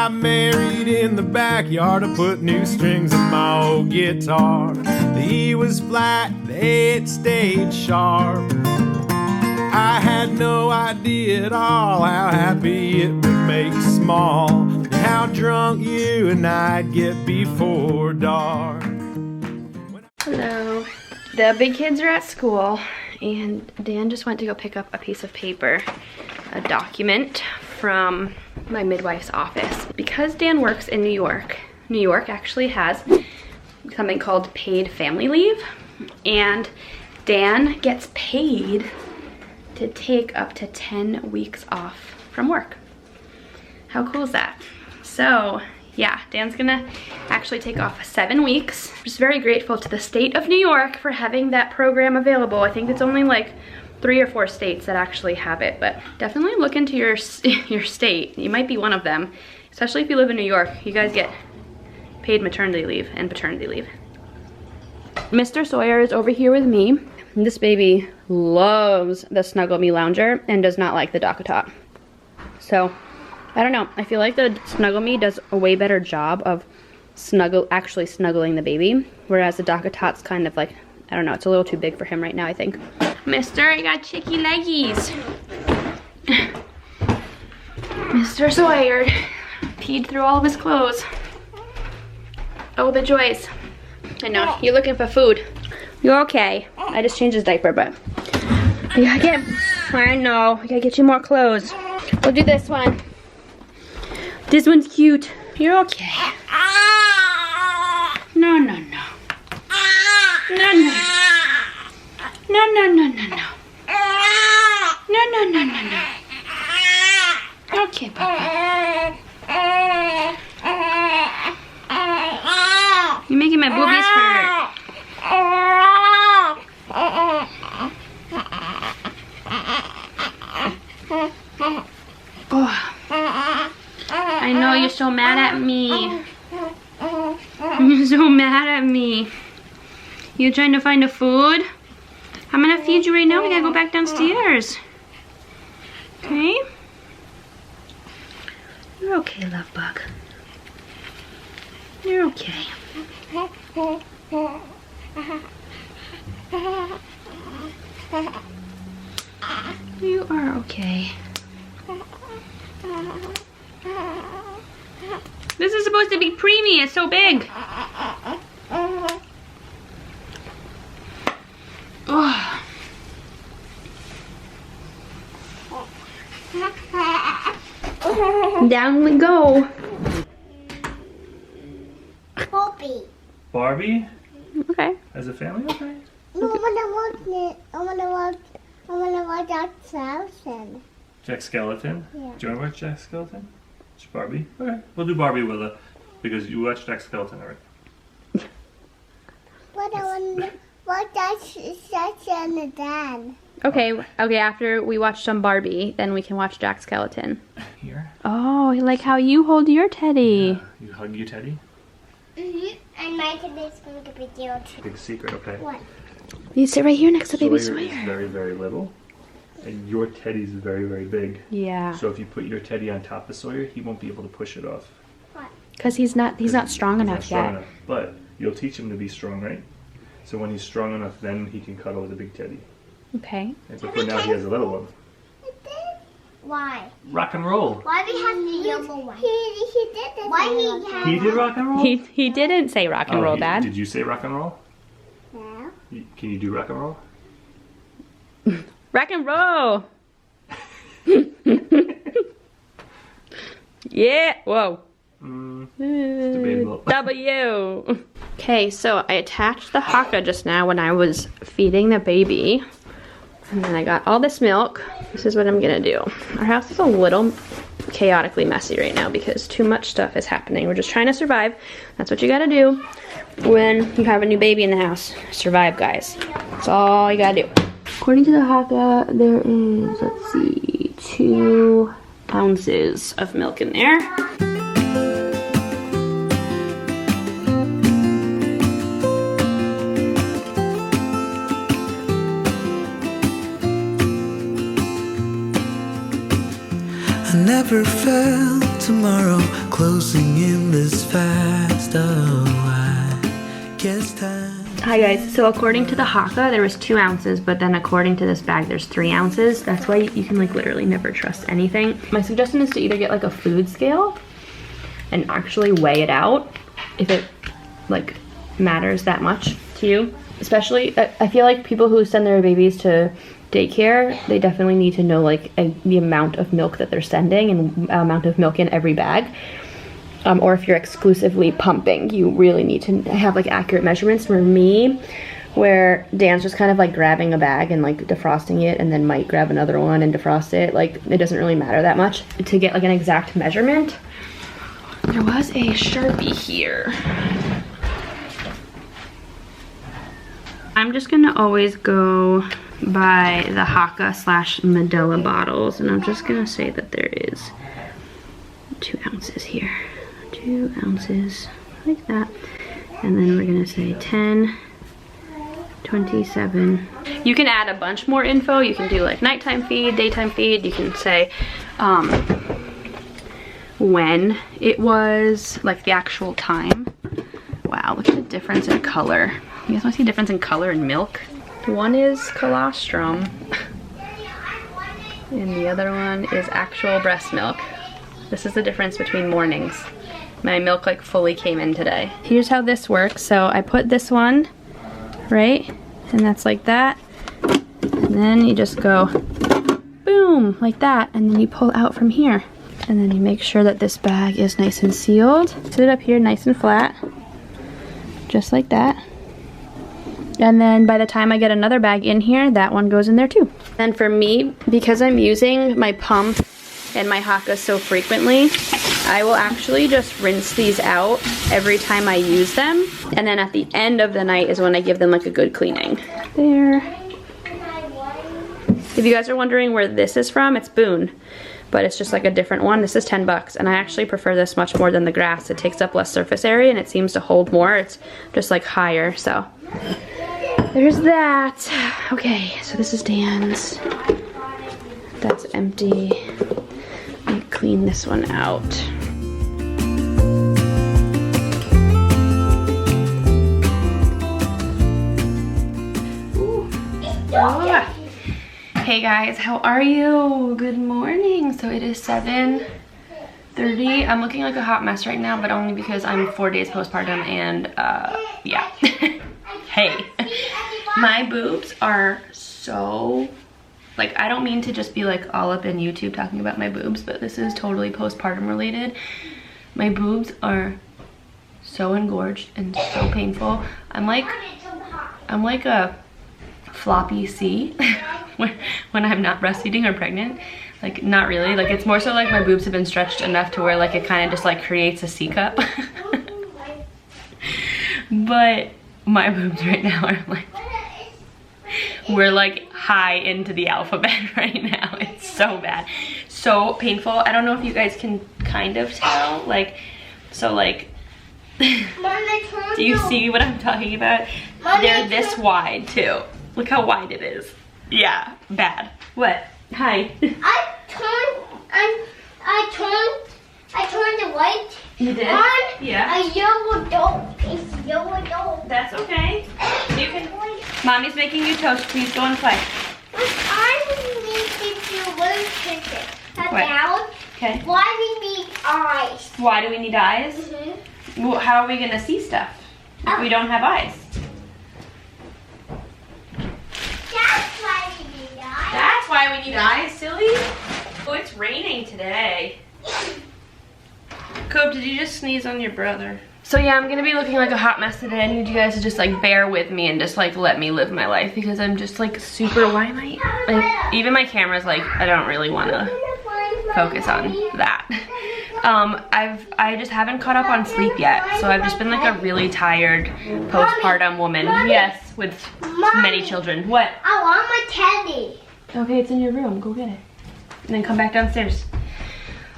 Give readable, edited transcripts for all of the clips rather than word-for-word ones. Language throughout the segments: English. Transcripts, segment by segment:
got married in the backyard. I put new strings in my old guitar. The E was flat, the A it stayed sharp. I had no idea at all how happy it would make small, and how drunk you and I'd get before dark. Hello. The big kids are at school, and Dan just went to go pick up a piece of paper, a document from my midwife's office. Because Dan works in New York actually has something called paid family leave, and Dan gets paid to take up to 10 weeks off from work. How cool is that? So yeah, Dan's gonna actually take off 7 weeks. I'm just very grateful to the state of New York for having that program available. I think it's only like 3 or 4 states that actually have it, but definitely look into your state. You might be one of them, especially if you live in New York. You guys get paid maternity leave and paternity leave. Mr. Sawyer is over here with me. This baby loves the Snuggle Me Lounger and does not like the DockATot. So I don't know, I feel like the Snuggle Me does a way better job of actually snuggling the baby, whereas the DockATot's kind of like, I don't know, it's a little too big for him right now, I think. Mister, I got chicky leggies. Mr. Sawyer peed through all of his clothes. Oh, the joys. I know, you're looking for food. You're okay. I just changed his diaper, but you gotta get, I know, I gotta get you more clothes. We'll do this one. This one's cute. You're okay. No, no, no. No, no. No, no, no, no, no. No, no, no, no, no. Okay, Papa. You're making my boobies hurt. Oh. I know you're so mad at me. You're so mad at me. You're trying to find a food? I'm gonna feed you right now. We gotta go back downstairs. Okay? You're okay, love bug. You're okay. You are okay. This is supposed to be preemie. It's so big. Oh. Down we go. Barbie. Barbie? Okay. As a family? Okay. No, I wanna watch it. I wanna watch Jack Skeleton. Jack Skeleton? Yeah. Do you want to watch Jack Skeleton? It's Barbie? Okay. We'll do Barbie, Willa, because you watched Jack Skeleton already. But I wanna watch Jack Skeleton then. Okay, after we watch some Barbie, then we can watch Jack Skeleton. Here? Oh, like how you hold your teddy. Yeah. You hug your teddy? And my teddy's going to be deal too. Big secret, okay. What? You sit right here next to baby Sawyer is Sawyer. very, very little, and your teddy's very, very big. Yeah. So if you put your teddy on top of Sawyer, he won't be able to push it off. What? Because he's not strong enough yet. But you'll teach him to be strong, right? So when he's strong enough, then he can cuddle with a big teddy. Okay. And so for now, he has a little one. Why? Rock and roll. Why we have the yellow one? He did this. Why He did rock and roll? He didn't say rock and roll, Dad. Did you say rock and roll? No. Can you do rock and roll? Rock and roll. Yeah. Whoa. Debatable. W. Okay, so I attached the haka just now when I was feeding the baby. And then I got all this milk. This is what I'm gonna do. Our house is a little chaotically messy right now because too much stuff is happening. We're just trying to survive. That's what you gotta do when you have a new baby in the house. Survive, guys. That's all you gotta do. According to the haka, there is, let's see, 2 ounces of milk in there. I never felt tomorrow closing in this fast. Oh, I guess time. Hi guys, so according to the Haka, there was 2 ounces, but then according to this bag, there's 3 ounces. That's why you can like literally never trust anything. My suggestion is to either get like a food scale and actually weigh it out if it like matters that much to you. Especially, I feel like people who send their babies to daycare, they definitely need to know like the amount of milk that they're sending and amount of milk in every bag. Or if you're exclusively pumping, you really need to have like accurate measurements. For me, where Dan's just kind of like grabbing a bag and like defrosting it and then might grab another one and defrost it, like it doesn't really matter that much to get like an exact measurement. There was a Sharpie here. I'm just gonna always go by the Haka / Medela bottles, and I'm just gonna say that there is 2 ounces here. 2 ounces, like that. And then we're gonna say 10, 27. You can add a bunch more info. You can do like nighttime feed, daytime feed. You can say when it was, like the actual time. Wow, look at the difference in color. You guys wanna see the difference in color in milk? One is colostrum, and the other one is actual breast milk. This is the difference between mornings. My milk like fully came in today. Here's how this works. So I put this one, right? And that's like that. And then you just go boom, like that. And then you pull out from here. And then you make sure that this bag is nice and sealed. Sit it up here nice and flat. Just like that. And then by the time I get another bag in here, that one goes in there too. And for me, because I'm using my pump and my Haka so frequently, I will actually just rinse these out every time I use them. And then at the end of the night is when I give them like a good cleaning. There. If you guys are wondering where this is from, it's Boone. But it's just like a different one. This is 10 bucks, and I actually prefer this much more than the grass. It takes up less surface area and it seems to hold more. It's just like higher, so. There's that. Okay, so this is Dan's. That's empty. Let me clean this one out. Oh. Hey guys, how are you? Good morning. So it is 7:30. I'm looking like a hot mess right now, but only because I'm 4 days postpartum and yeah. Hey, my boobs are so, like, I don't mean to just be like all up in YouTube talking about my boobs, but this is totally postpartum related. My boobs are so engorged and so painful. I'm like a floppy C when I'm not breastfeeding or pregnant. Like, not really. Like, it's more so like my boobs have been stretched enough to where like it kind of just like creates a C cup. But my boobs right now are like, we're like high into the alphabet right now. It's so bad, so painful. I don't know if you guys can kind of tell, like, so like, do you see what I'm talking about? They're this wide too. Look how wide it is. Yeah, bad. What? Hi. I turned the light. You did? On yeah. a yellow dog. It's yellow dog. That's okay. You can. Mommy's making you toast. Please go and play. I need to learn this about Okay. why we need eyes. Why do we need eyes? Well, how are we gonna see stuff if we don't have eyes? That's why we need eyes. That's why we need eyes, silly. Oh, it's raining today. Cope, did you just sneeze on your brother? So yeah, I'm gonna be looking like a hot mess today. I need you guys to just like bear with me and just like let me live my life, because I'm just like super, why am I, like, even my camera's like, I don't really wanna focus on that. I just haven't caught up on sleep yet, so I've just been like a really tired postpartum woman. Yes, with many children. What? I want my teddy. Okay, it's in your room. Go get it. And then come back downstairs.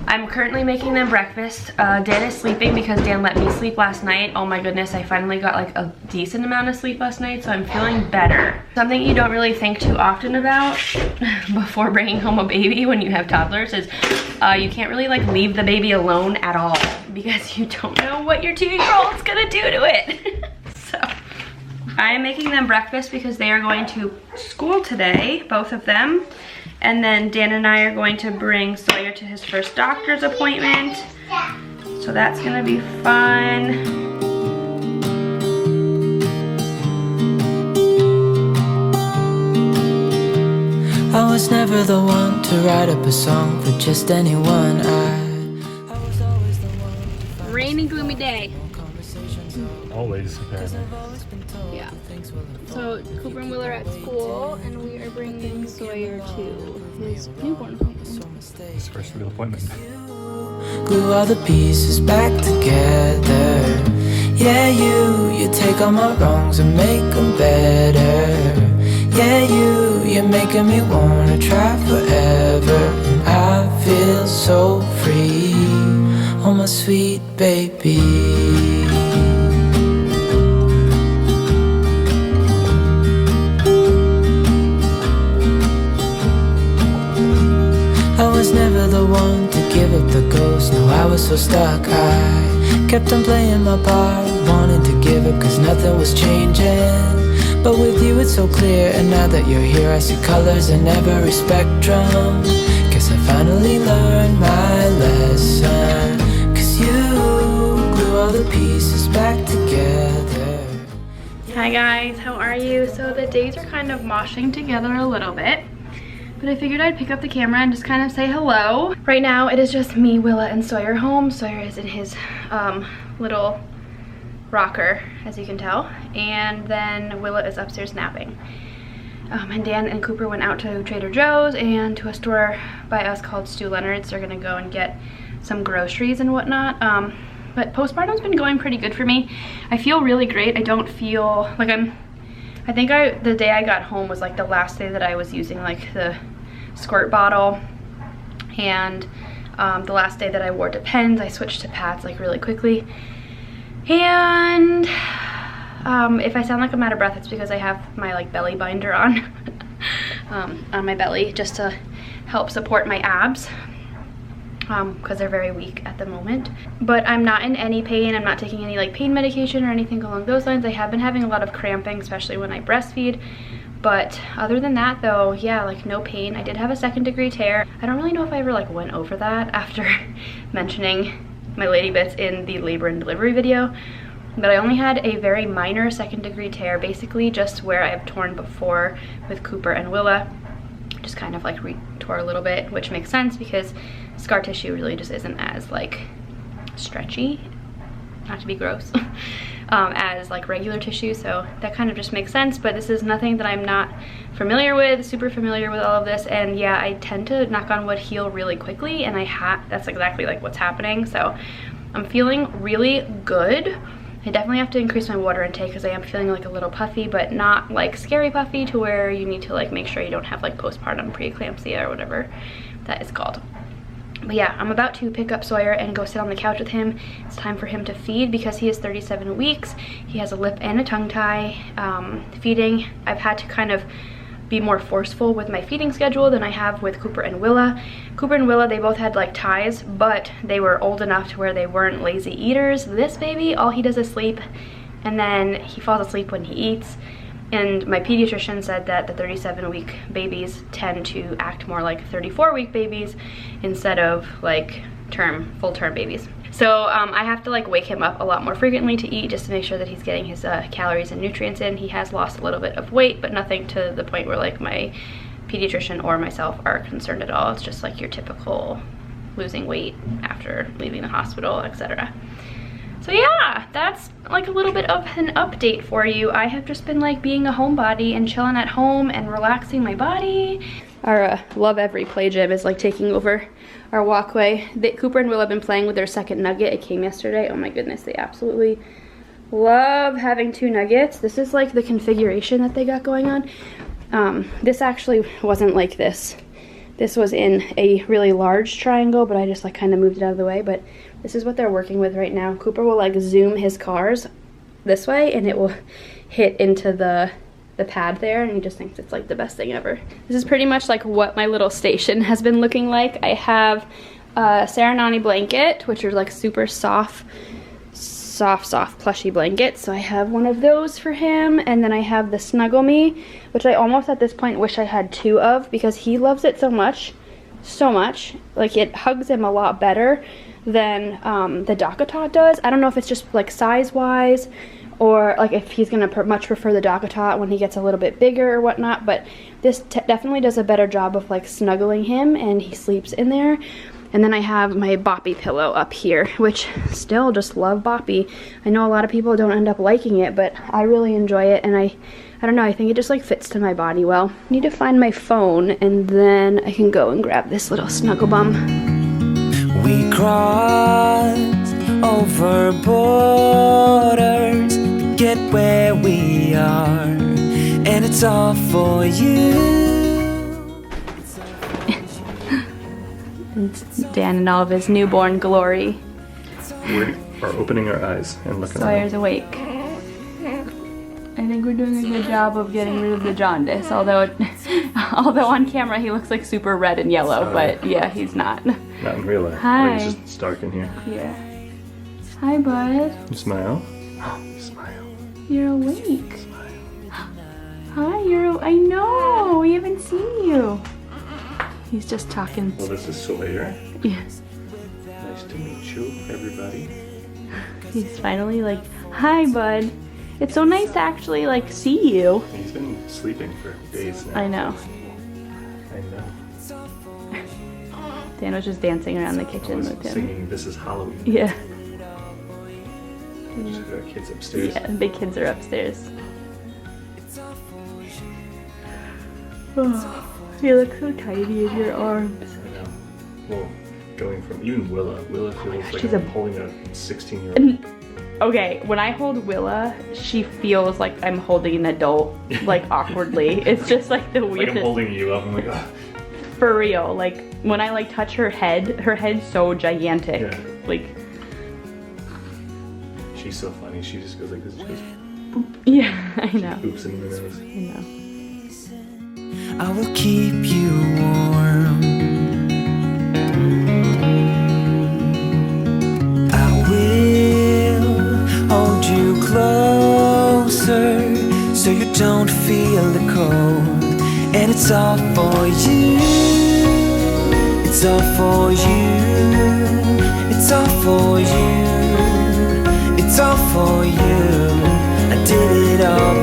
I'm currently making them breakfast. Dan is sleeping because Dan let me sleep last night. Oh my goodness, I finally got like a decent amount of sleep last night, so I'm feeling better. Something you don't really think too often about before bringing home a baby when you have toddlers is you can't really like leave the baby alone at all because you don't know what your 2-year-old's gonna do to it. So I am making them breakfast because they are going to school today, both of them. And then Dan and I are going to bring Sawyer to his first doctor's appointment. So that's gonna be fun. I was never the one to write up a song for just anyone. I was always the one to Rainy, gloomy day. Always, apparently. Yeah. So Cooper and Will are at school, and we are bringing Sawyer to his newborn appointment. His first real appointment. glue all the pieces back together. Yeah, you take all my wrongs and make them better. Yeah, you're making me wanna try forever. And I feel so free, oh my sweet baby. I was never the one to give up the ghost. No, I was so stuck. I kept on playing my part, wanting to give up cause nothing was changing. But with you it's so clear, and now that you're here I see colors in every spectrum. Guess I finally learned my lesson. Cause you glue all the pieces back together. Hi guys, how are you? So the days are kind of moshing together a little bit, but I figured I'd pick up the camera and just kind of say hello. Right now it is just me, Willa, and Sawyer home. Sawyer is in his little rocker, as you can tell, and then Willa is upstairs napping. And Dan and Cooper went out to Trader Joe's and to a store by us called Stu Leonard's. They're gonna go and get some groceries and whatnot. But postpartum's been going pretty good for me. I feel really great. I don't feel like the day I got home was like the last day that I was using like the squirt bottle, and the last day that I wore Depends. I switched to pads like really quickly. And if I sound like I'm out of breath, it's because I have my like belly binder on my belly just to help support my abs because they're very weak at the moment. But I'm not in any pain. I'm not taking any like pain medication or anything along those lines. I have been having a lot of cramping, especially when I breastfeed. But other than that though, yeah, like no pain. I did have a 2nd-degree tear. I don't really know if I ever like went over that after mentioning my lady bits in the labor and delivery video, but I only had a very minor 2nd-degree tear, basically just where I have torn before with Cooper and Willa. Just kind of like re-tore a little bit, which makes sense because scar tissue really just isn't as like stretchy, not to be gross, as like regular tissue, so that kind of just makes sense. But this is nothing that I'm not super familiar with all of this, and yeah, I tend to, knock on wood, heal really quickly, and that's exactly like what's happening. So I'm feeling really good. I definitely have to increase my water intake because I am feeling like a little puffy, but not like scary puffy to where you need to like make sure you don't have like postpartum preeclampsia or whatever that is called. But yeah, I'm about to pick up Sawyer and go sit on the couch with him. It's time for him to feed because he is 37 weeks. He has a lip and a tongue tie. Feeding, I've had to kind of be more forceful with my feeding schedule than I have with Cooper and Willa. Cooper and Willa, they both had like ties, but they were old enough to where they weren't lazy eaters. This baby, all he does is sleep, and then he falls asleep when he eats. And my pediatrician said that the 37-week babies tend to act more like 34-week babies instead of like full-term babies. So I have to like wake him up a lot more frequently to eat just to make sure that he's getting his calories and nutrients in. He has lost a little bit of weight, but nothing to the point where like my pediatrician or myself are concerned at all. It's just like your typical losing weight after leaving the hospital, etc. So yeah, that's like a little bit of an update for you. I have just been like being a homebody and chilling at home and relaxing my body. Our Love Every Play Gym is like taking over our walkway. Cooper and Will have been playing with their 2nd nugget. It came yesterday. Oh my goodness, they absolutely love having 2 nuggets. This is like the configuration that they got going on. This actually wasn't like this This was in a really large triangle, but I just like kind of moved it out of the way. But this is what they're working with right now. Cooper will like zoom his cars this way and it will hit into the pad there, and he just thinks it's like the best thing ever. This is pretty much like what my little station has been looking like. I have a Serenani blanket, which are like super soft plushy blankets. So I have one of those for him, and then I have the Snuggle Me, which I almost at this point wish I had 2 of because he loves it so much. Like it hugs him a lot better than the DockATot does. I don't know if it's just like size wise or like if he's gonna much prefer the DockATot when he gets a little bit bigger or whatnot, but this definitely does a better job of like snuggling him and he sleeps in there. And then I have my Boppy pillow up here, which still just love Boppy. I know a lot of people don't end up liking it, but I really enjoy it, and I don't know, I think it just like fits to my body well. I need to find my phone and then I can go and grab this little snuggle bum. We crossed over borders to get where we are, and it's all for you. It's Dan in all of his newborn glory. We are opening our eyes and looking at Sawyer's awake. I think we're doing a good job of getting rid of the jaundice, although on camera he looks like super red and yellow, but yeah, he's not. Not in real life. Hi. Like it's just dark in here. Yeah. Hi, bud. You smile. You smile. You're awake. Smile. Hi, I know, we haven't seen you. He's just talking. Well, this is Sawyer. Yes. Nice to meet you, everybody. He's finally like, hi, bud. It's so nice to actually like see you. He's been sleeping for days now. I know. I know. Dan was just dancing around the kitchen I was with him. singing "This Is Halloween." Yeah. Just got kids upstairs. Yeah, the big kids are upstairs. Oh, you look so tiny in your arms. I know. Well, going from even Willa feels like she's I'm holding a 16-year-old. Okay, when I hold Willa, she feels like I'm holding an adult, like awkwardly. It's just like the Like weirdest. I'm holding you up. I'm like, ugh. For real, like when I like touch her head's so gigantic. Yeah. Like, She's so funny. She just goes like this. She goes, yeah, I know. oops in the nose. I know. I will keep you warm. I will hold you closer so you don't feel the cold. And it's all for you. It's all for you. It's all for you. It's all for you. I did it all